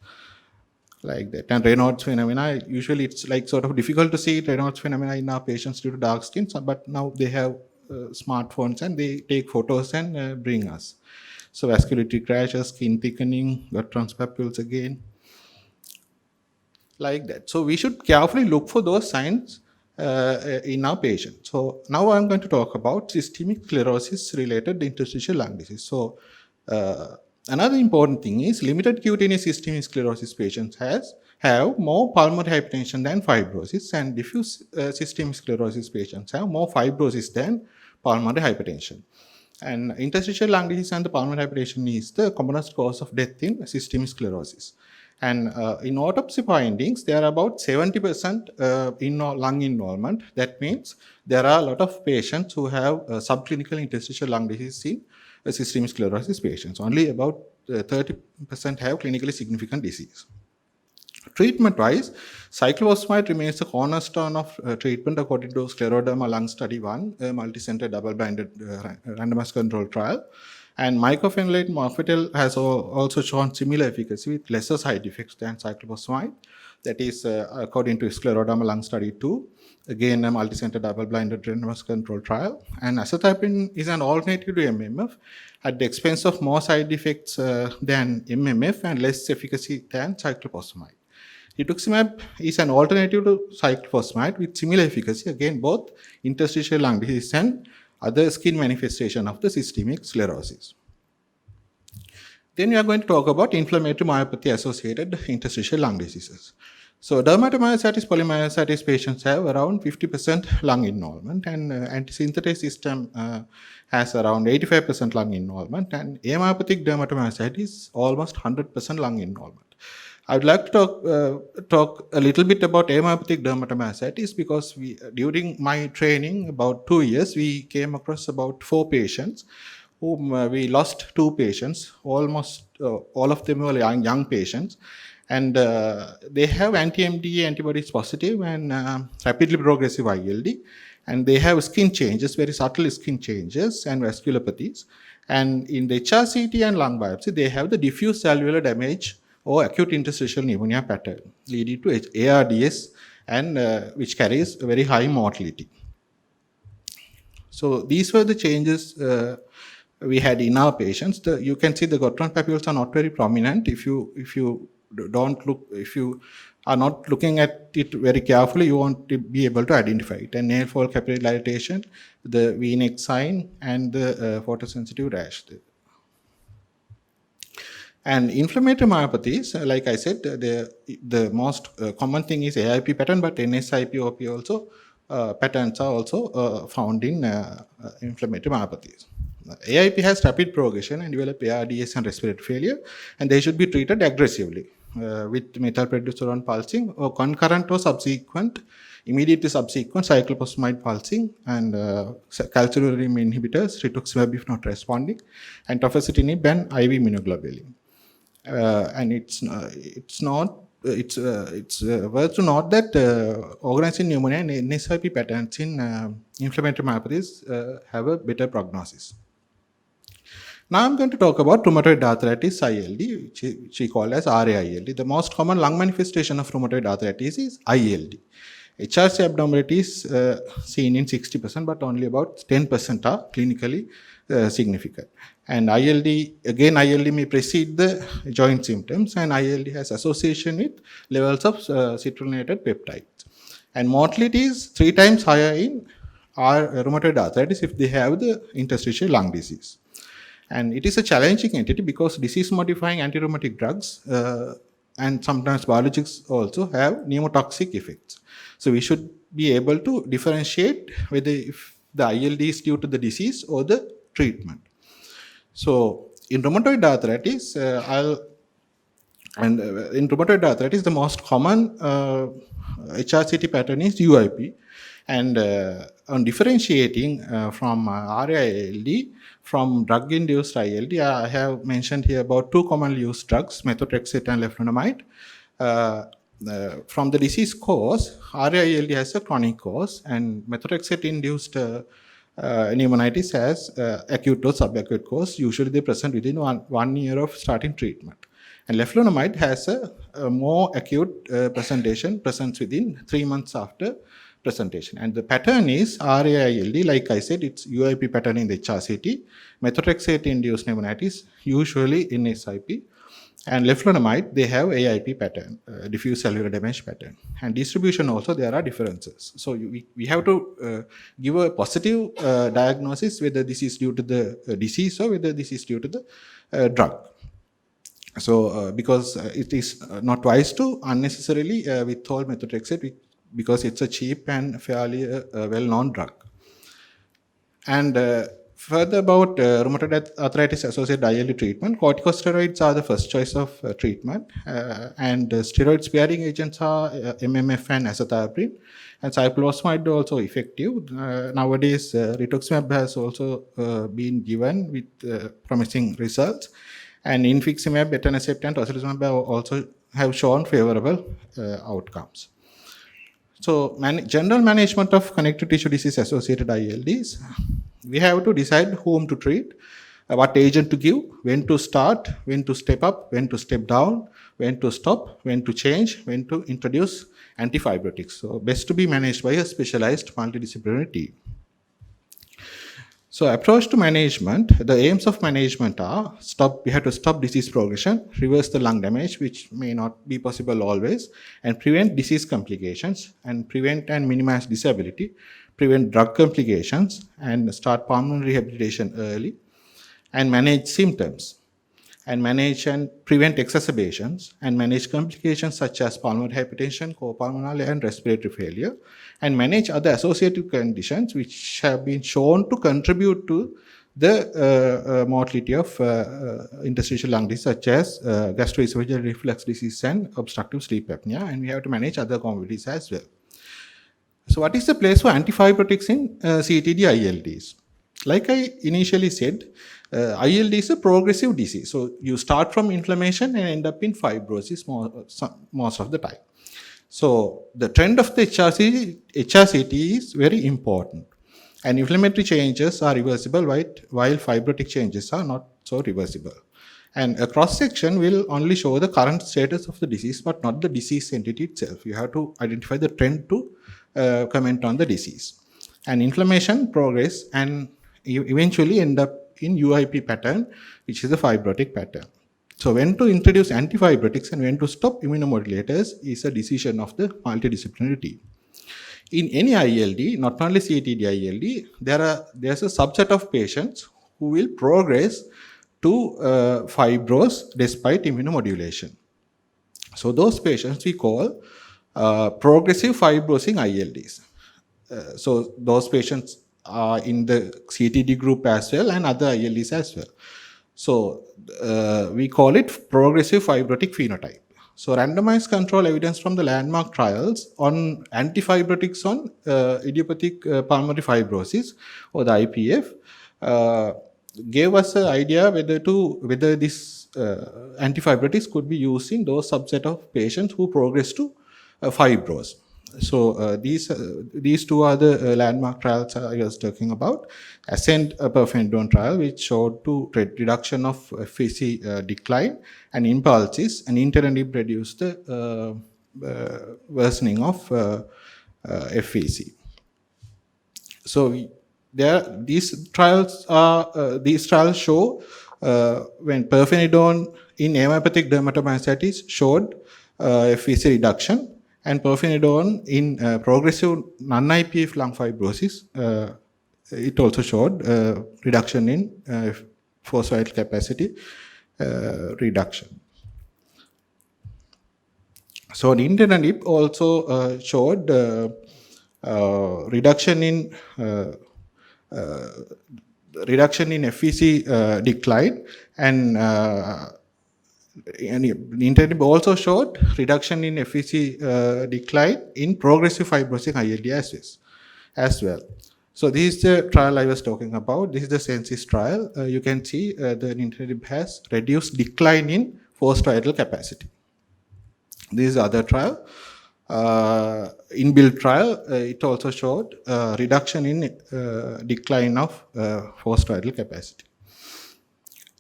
like that. And Raynaud's phenomena, usually it's like sort of difficult to see Raynaud's phenomena in our patients due to dark skin, but now they have smartphones and they take photos and bring us. So vasculitic rashes, skin thickening, got transpapules again, like that. So we should carefully look for those signs in our patients. So now I'm going to talk about systemic sclerosis related interstitial lung disease. So another important thing is limited cutaneous systemic sclerosis patients have more pulmonary hypertension than fibrosis, and diffuse systemic sclerosis patients have more fibrosis than pulmonary hypertension. And interstitial lung disease and the pulmonary hypertension is the commonest cause of death in systemic sclerosis. And in autopsy findings, there are about 70% in lung involvement. That means there are a lot of patients who have subclinical interstitial lung disease in systemic sclerosis patients. Only about 30% have clinically significant disease. Treatment-wise, cyclophosphamide remains the cornerstone of treatment according to Scleroderma Lung Study 1, a multicenter double-blinded randomized control trial. And mycophenolate mofetil has also shown similar efficacy with lesser side effects than cyclophosphamide. That is according to Scleroderma Lung Study 2, again a multicenter double-blinded randomized control trial. And azathioprine is an alternative to MMF at the expense of more side effects than MMF and less efficacy than cyclophosphamide. Rituximab is an alternative to cyclophosphamide with similar efficacy, again both interstitial lung disease and other skin manifestation of the systemic sclerosis. Then we are going to talk about inflammatory myopathy associated interstitial lung diseases. So dermatomyositis, polymyositis patients have around 50% lung involvement, and antisynthetase system has around 85% lung involvement, and amyopathic dermatomyositis almost 100% lung involvement. I would like to talk a little bit about amyopathic dermatomyositis because during my training, about 2 years, we came across about 4 patients whom we lost 2 patients. Almost all of them were young patients, and they have anti-MDA antibodies positive and rapidly progressive ILD, and they have skin changes, very subtle skin changes and vasculopathies. And in the HRCT and lung biopsy, they have the diffuse cellular damage or acute interstitial pneumonia pattern leading to ARDS, and which carries a very high mortality. So these were the changes we had in our patients. You can see the Gottron papules are not very prominent. If you are not looking at it very carefully, you won't be able to identify it. And nail fold capillary dilatation, the V-neck sign, and the photosensitive rash. And inflammatory myopathies, like I said, the most common thing is AIP pattern, but NSIP, OP also patterns are also found in inflammatory myopathies. AIP has rapid progression and develop ARDS and respiratory failure, and they should be treated aggressively with methylprednisolone pulsing or concurrent or immediately subsequent cyclophosphamide pulsing and calcineurin inhibitors, rituximab if not responding, and tofacitinib and IV immunoglobulin. And it's worth to note that organizing pneumonia and NSIP patterns in inflammatory myopathies have a better prognosis. Now I'm going to talk about rheumatoid arthritis ILD, which we call as RA-ILD. The most common lung manifestation of rheumatoid arthritis is ILD. HRC abnormalities seen in 60%, but only about 10% are clinically significant. And ILD may precede the joint symptoms, and ILD has association with levels of citrullinated peptides. And mortality is 3 times higher in rheumatoid arthritis if they have the interstitial lung disease. And it is a challenging entity because disease-modifying antirheumatic drugs and sometimes biologics also have pneumotoxic effects. So we should be able to differentiate whether if the ILD is due to the disease or the treatment. So in rheumatoid arthritis, the most common HRCT pattern is UIP, and on differentiating from RA-ILD from drug-induced ILD, I have mentioned here about 2 commonly used drugs, methotrexate and leflunomide. From the disease cause, RA-ILD has a chronic cause, and methotrexate-induced pneumonitis has acute or subacute cause. Usually they present within one year of starting treatment. And leflunomide has a more acute presents within 3 months after presentation. And the pattern is RA-ILD, like I said, it's UIP pattern in the HRCT, methotrexate-induced pneumonitis, usually in SIP, and leflunomide, they have AIP pattern, diffuse cellular damage pattern. And distribution also, there are differences. So we have to give a positive diagnosis whether this is due to the disease or whether this is due to the drug. So because it is not wise to unnecessarily withhold methotrexate because it's a cheap and fairly well-known drug. And further about rheumatoid arthritis associated ILD treatment, corticosteroids are the first choice of treatment, and steroid sparing agents are MMF and azathioprine, and cyclophosphamide also effective. Nowadays, rituximab has also been given with promising results, and infliximab, etanercept, and tocilizumab are also have shown favorable outcomes. So general management of connective tissue disease associated ILDs, we have to decide whom to treat, what agent to give, when to start, when to step up, when to step down, when to stop, when to change, when to introduce antifibrotics. So best to be managed by a specialized multidisciplinary team. So approach to management, the aims of management are we have to stop disease progression, reverse the lung damage, which may not be possible always, and prevent disease complications, and prevent and minimize disability, prevent drug complications, and start pulmonary rehabilitation early, and manage symptoms, and manage and prevent exacerbations, and manage complications such as pulmonary hypertension, copulmonale, and respiratory failure, and manage other associated conditions which have been shown to contribute to the mortality of interstitial lung disease, such as gastroesophageal reflux disease and obstructive sleep apnea, and we have to manage other comorbidities as well. So what is the place for antifibrotics in CTD-ILDs? Like I initially said, ILD is a progressive disease. So you start from inflammation and end up in fibrosis most of the time. So the trend of the HRCT is very important. And inflammatory changes are reversible while fibrotic changes are not so reversible. And a cross-section will only show the current status of the disease, but not the disease entity itself. You have to identify the trend to comment on the disease. And inflammation progress and you eventually end up in UIP pattern, which is a fibrotic pattern. So when to introduce antifibrotics and when to stop immunomodulators is a decision of the multidisciplinary team. In any ILD, not only CTD-ILD, there's a subset of patients who will progress to fibrose despite immunomodulation. So those patients we call progressive fibrosing ILDs. So those patients are in the CTD group as well and other ILDs as well. So we call it progressive fibrotic phenotype. So randomized control evidence from the landmark trials on antifibrotics on idiopathic pulmonary fibrosis or the IPF gave us an idea whether this antifibrotics could be used in those subset of patients who progress to fibrose. So these two are the landmark trials I was talking about. Ascent perfenidone trial, which showed to reduction of FVC decline, and impulses, and nintedanib reduced the worsening of FVC. So these trials show when perfenidone in amyopathic dermatomyositis showed FVC reduction, and perfenidone in progressive non-IPF lung fibrosis, it also showed reduction in forced vital capacity reduction. So nintedanib also showed reduction in FVC decline, and nintedanib also showed reduction in FVC decline in progressive fibrosing ILD as well. So this is the trial I was talking about. This is the Sensis trial. You can see the nintedanib has reduced decline in forced vital capacity. This is the other trial. Inbuilt trial, it also showed reduction in decline of forced vital capacity.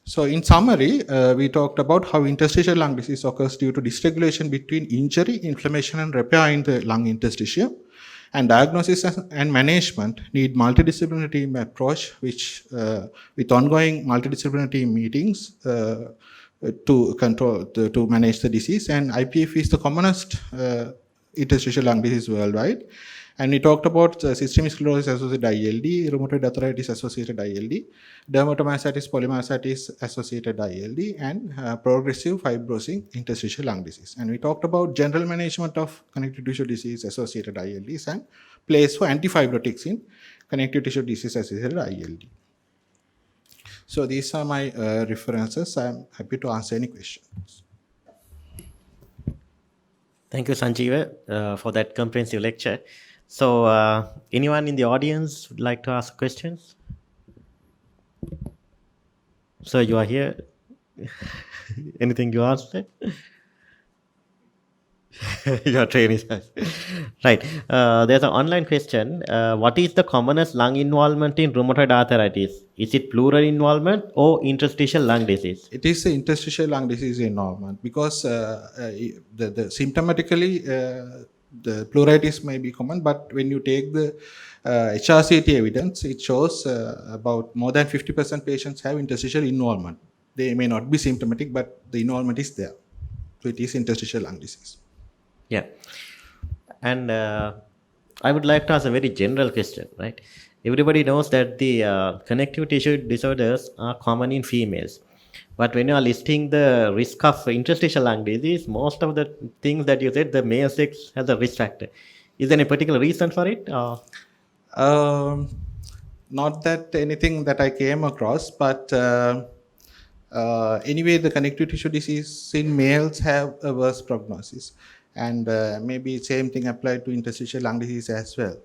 So in summary, we talked about how interstitial lung disease occurs due to dysregulation between injury, inflammation, and repair in the lung interstitium. And diagnosis and management need multidisciplinary team approach, which with ongoing multidisciplinary team meetings to manage the disease. And IPF is the commonest interstitial lung disease worldwide. And we talked about systemic sclerosis associated ILD, rheumatoid arthritis associated ILD, dermatomyositis, polymyositis associated ILD, and progressive fibrosing interstitial lung disease. And we talked about general management of connective tissue disease associated ILDs and place for antifibrotics in connective tissue disease associated ILD. So these are my references. I'm happy to answer any questions. Thank you, Sanjeeva, for that comprehensive lecture. So anyone in the audience would like to ask questions? So you are here. Anything you ask? Your training. Right. There's an online question. What is the commonest lung involvement in rheumatoid arthritis? Is it pleural involvement or interstitial lung disease? It is the interstitial lung disease involvement because the symptomatically the pleuritis may be common, but when you take the HRCT evidence, it shows about more than 50% patients have interstitial involvement. They may not be symptomatic, but the involvement is there. So it is interstitial lung disease. Yeah. And I would like to ask a very general question, right? Everybody knows that the connective tissue disorders are common in females. But when you are listing the risk of interstitial lung disease, most of the things that you said, the male sex has a risk factor. Is there any particular reason for it? Not that anything that I came across, but anyway, the connective tissue disease in males have a worse prognosis, and maybe same thing applied to interstitial lung disease as well.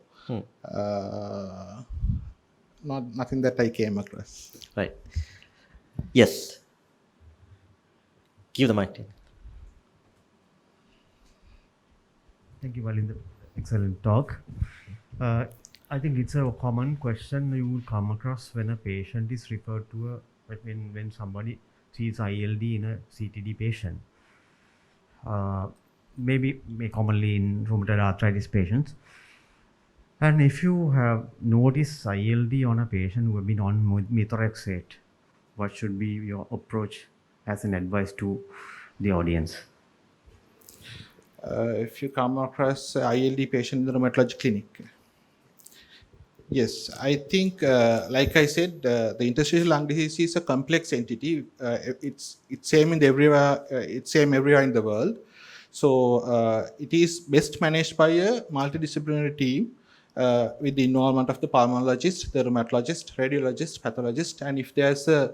Nothing that I came across. Right. Yes. Give the mic to you. Thank you, Valinda. Excellent talk. I think it's a common question you will come across when a patient is referred to when somebody sees ILD in a CTD patient. Maybe commonly in rheumatoid arthritis patients. And if you have noticed ILD on a patient who have been on methotrexate, what should be your approach as an advice to the audience? If you come across ILD patient in the rheumatology clinic, yes, I think, like I said, the interstitial lung disease is a complex entity. It's same in everywhere. It's same everywhere in the world. So it is best managed by a multidisciplinary team with the involvement of the pulmonologist, the rheumatologist, radiologist, pathologist, and if there's a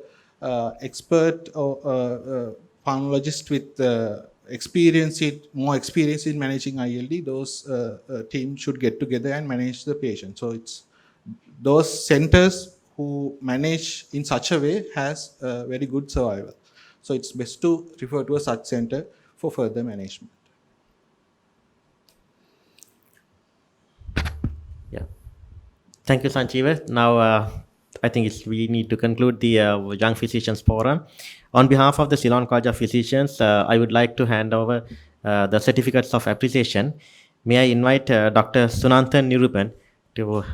expert or pulmonologist with more experience in managing ILD, those teams should get together and manage the patient. So it's those centers who manage in such a way has a very good survival. So it's best to refer to a such center for further management. Yeah. Thank you, Sanjeev. Now, I think we need to conclude the Young Physicians Forum. On behalf of the Ceylon College of Physicians, I would like to hand over the certificates of appreciation. May I invite Dr. Sunanthan Nirupan to...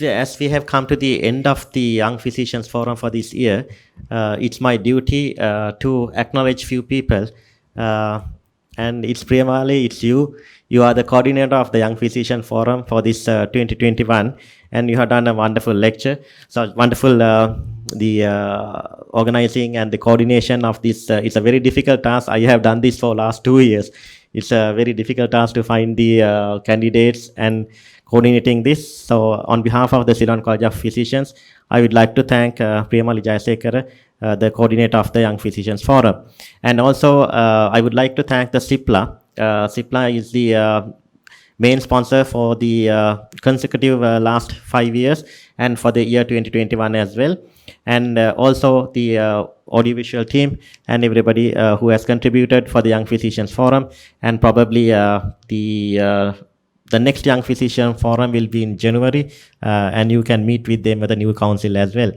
As we have come to the end of the Young Physicians Forum for this year, it's my duty to acknowledge few people. And it's primarily it's you. You are the coordinator of the Young Physician Forum for this 2021, and you have done a wonderful lecture. So wonderful the organizing and the coordination of this. It's a very difficult task. I have done this for last 2 years. It's a very difficult task to find the candidates and coordinating this. So on behalf of the Ceylon College of Physicians, I would like to thank Priyamali Jayasekara, the coordinator of the Young Physicians Forum. And also, I would like to thank the CIPLA. CIPLA is the main sponsor for the consecutive last 5 years and for the year 2021 as well. And also the audiovisual team and everybody who has contributed for the Young Physicians Forum. And probably the next Young Physician Forum will be in January, and you can meet with them at the new council as well.